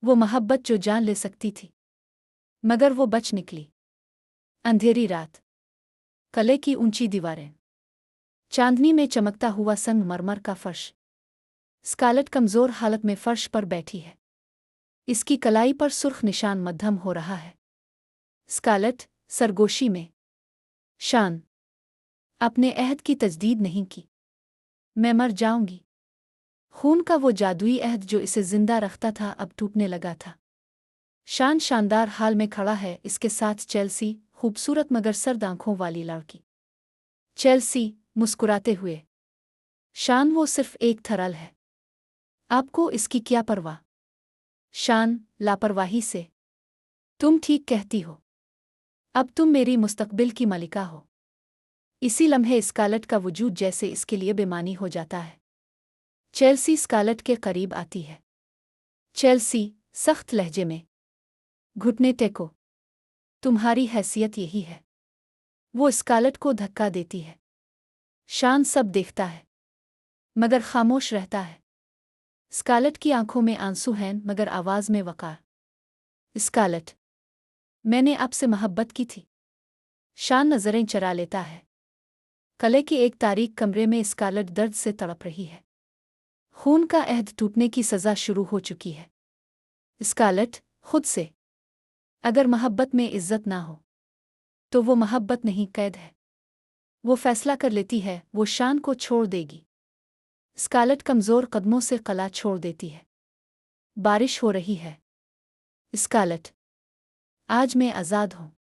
वो मोहब्बत जो जान ले सकती थी, मगर वो बच निकली। अंधेरी रात, कले की ऊंची दीवारें, चांदनी में चमकता हुआ संगमरमर का फर्श। स्कारलेट कमजोर हालत में फर्श पर बैठी है। इसकी कलाई पर सुर्ख निशान मध्यम हो रहा है। स्कारलेट, सरगोशी में। शान, अपने अहद की तजदीद नहीं की। मैं मर जाऊंगी। खून का वो जादुई अहद जो इसे जिंदा रखता था अब टूटने लगा था। शान शानदार हाल में खड़ा है, इसके साथ चेल्सी, खूबसूरत मगर सर्द आंखों वाली लड़की। चेल्सी, मुस्कुराते हुए। शान, वो सिर्फ एक थरल है। आपको इसकी क्या परवाह? शान, लापरवाही से। तुम ठीक कहती हो। अब तुम मेरी मुस्तकबिल की मलिका हो। इसी लम्हे स्कारलेट का वजूद जैसे इसके लिए बेमानी हो जाता है। चेल्सी स्कारलेट के करीब आती है। चेल्सी, सख्त लहजे में। घुटने टेको। तुम्हारी हैसियत यही है। वो स्कारलेट को धक्का देती है। शान सब देखता है, मगर खामोश रहता है। स्कारलेट की आंखों में आंसू हैं, मगर आवाज में वकार। स्कारलेट, मैंने आपसे मोहब्बत की थी। शान नजरें चरा लेता है। कले के एक तारीक कमरे में स्कारलेट दर्द से तड़प रही है। खून का अहद टूटने की सजा शुरू हो चुकी है। स्कारलेट, खुद से। अगर मोहब्बत में इज्जत ना हो, तो वो मोहब्बत नहीं, कैद है। वो फैसला कर लेती है, वो शान को छोड़ देगी। स्कारलेट कमजोर कदमों से कला छोड़ देती है। बारिश हो रही है। स्कारलेट, आज मैं आज़ाद हूँ,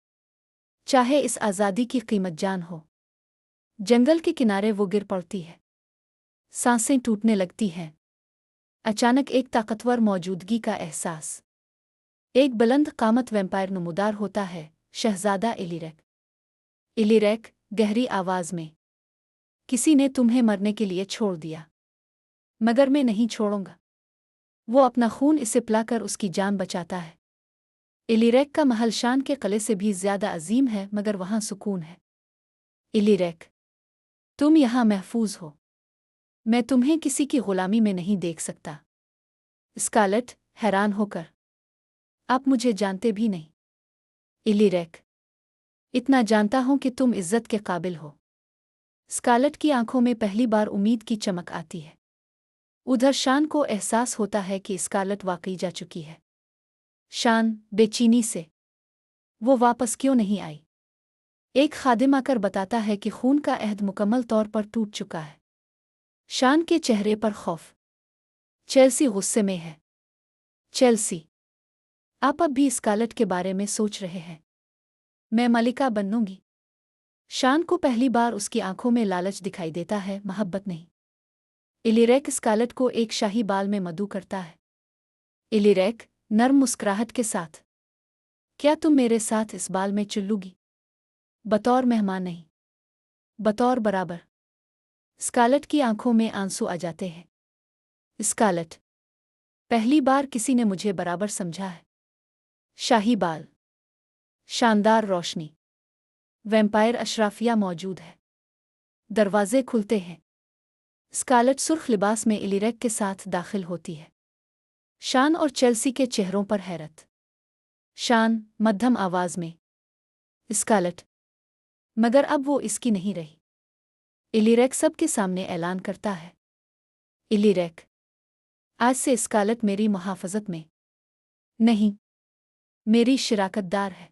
चाहे इस आज़ादी की कीमत जान हो। जंगल के किनारे वो गिर पड़ती है। सांसें टूटने लगती हैं। अचानक एक ताकतवर मौजूदगी का एहसास। एक बुलंद कामत वैम्पायर नुमुदार होता है, शहजादा इलिरेक। इलिरेक, गहरी आवाज में। किसी ने तुम्हें मरने के लिए छोड़ दिया, मगर मैं नहीं छोड़ूंगा। वो अपना खून इसे पिलाकर उसकी जान बचाता है। इलिरेक का महल शान के किले से भी ज्यादा अजीम है, मगर वहां सुकून है। इलिरेक, तुम यहां महफूज हो। मैं तुम्हें किसी की गुलामी में नहीं देख सकता। स्कारलेट, हैरान होकर। आप मुझे जानते भी नहीं। इलिरेक, इतना जानता हूं कि तुम इज्जत के काबिल हो। स्कारलेट की आंखों में पहली बार उम्मीद की चमक आती है। उधर शान को एहसास होता है कि स्कारलेट वाकई जा चुकी है। शान, बेचैनी से। वो वापस क्यों नहीं आई? एक खादिम आकर बताता है कि खून का अहद मुकम्मल तौर पर टूट चुका है। शान के चेहरे पर खौफ। चेल्सी गुस्से में है। चेल्सी, आप अब भी स्कारलेट के बारे में सोच रहे हैं? मैं मलिका बनूंगी। शान को पहली बार उसकी आंखों में लालच दिखाई देता है, मोहब्बत नहीं। इलिरेक स्कारलेट को एक शाही बाल में मधु करता है। इलिरेक, नर्म मुस्कुराहट के साथ। क्या तुम मेरे साथ इस बाल में चलोगी? बतौर मेहमान नहीं, बतौर बराबर। स्कारलेट की आंखों में आंसू आ जाते हैं। स्कारलेट, पहली बार किसी ने मुझे बराबर समझा है। शाही बाल, शानदार रोशनी। वैम्पायर अशराफिया मौजूद है। दरवाजे खुलते हैं। स्कारलेट सुर्ख लिबास में इलिरेक के साथ दाखिल होती है। शान और चेल्सी के चेहरों पर हैरत। शान, मध्यम आवाज में। स्कारलेट, मगर अब वो इसकी नहीं रही। इलिरेक सबके सामने ऐलान करता है। इलिरेक, आज से स्कारलेट मेरी मुहाफजत में नहीं, मेरी शिराकतदार है।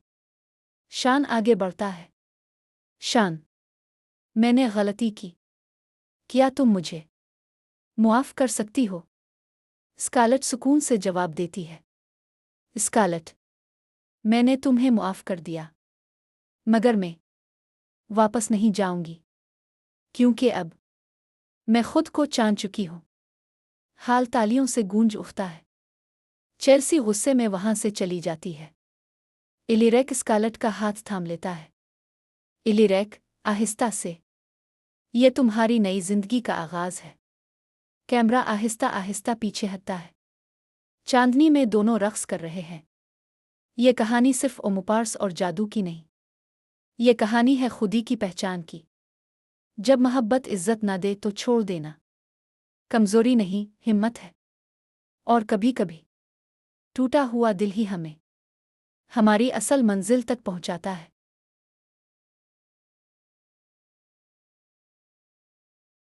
शान आगे बढ़ता है। शान, मैंने गलती की। क्या तुम मुझे मुआफ कर सकती हो? स्कारलेट सुकून से जवाब देती है। स्कारलेट, मैंने तुम्हें मुआफ कर दिया, मगर मैं वापस नहीं जाऊंगी, क्योंकि अब मैं खुद को जान चुकी हूं। हाल तालियों से गूंज उठता है। चेल्सी गुस्से में वहां से चली जाती है। इलिरेक स्कारलेट का हाथ थाम लेता है। इलिरेक, आहिस्ता से। ये तुम्हारी नई जिंदगी का आगाज है। कैमरा आहिस्ता आहिस्ता पीछे हटता है। चांदनी में दोनों रक्स कर रहे हैं। ये कहानी सिर्फ ओमुपार्स और जादू की नहीं, ये कहानी है खुदी की पहचान की। जब मोहब्बत इज्जत ना दे तो छोड़ देना कमजोरी नहीं, हिम्मत है। और कभी कभी ٹوٹا ہوا دل ہی ہمیں ہماری اصل منزل تک پہنچاتا ہے۔